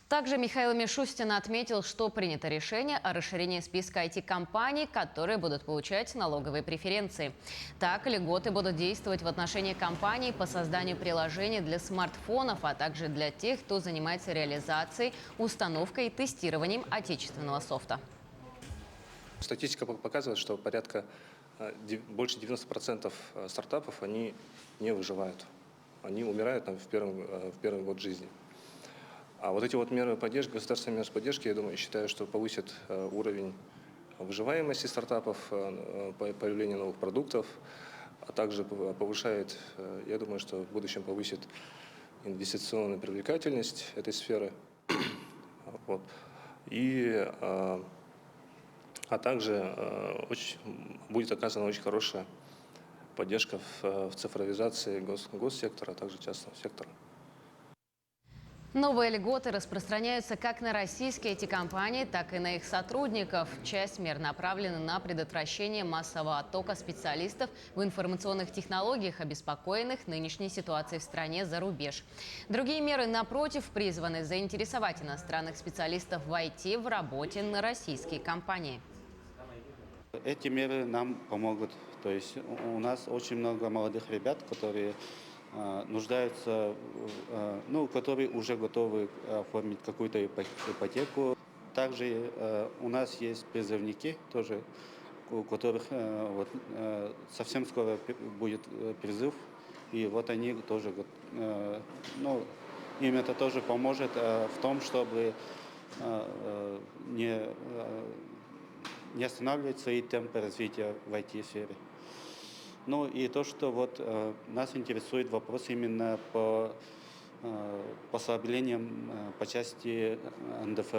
Также Михаил Мишустин отметил, что принято решение о расширении списка IT-компаний, которые будут получать налоговые преференции. Так, льготы будут действовать в отношении компаний по созданию приложений для смартфонов, а также для тех, кто занимается реализацией, установкой и тестированием отечественного софта. Статистика показывает, что больше 90% стартапов они не выживают. Они умирают в первый год жизни. А вот эти вот меры поддержки, государственные меры поддержки, я думаю, считаю, что повысят уровень выживаемости стартапов, появления новых продуктов, а также повышает, я думаю, что в будущем повысит инвестиционную привлекательность этой сферы. Вот. А также будет оказана очень хорошая поддержка в цифровизации госсектора, а также частного сектора. Новые льготы распространяются как на российские IT-компании, так и на их сотрудников. Часть мер направлена на предотвращение массового оттока специалистов в информационных технологиях, обеспокоенных нынешней ситуацией в стране за рубеж. Другие меры, напротив, призваны заинтересовать иностранных специалистов в IT в работе на российские компании. Эти меры нам помогут. То есть у нас очень много молодых ребят, которые нуждаются, которые уже готовы оформить какую-то ипотеку. Также у нас есть призывники тоже, у которых совсем скоро будет призыв, и вот они тоже, им это тоже поможет в том, чтобы не останавливать свои темпы развития в IT-сфере. Ну и то, что нас интересует вопрос именно по послаблениям по части НДФЛ.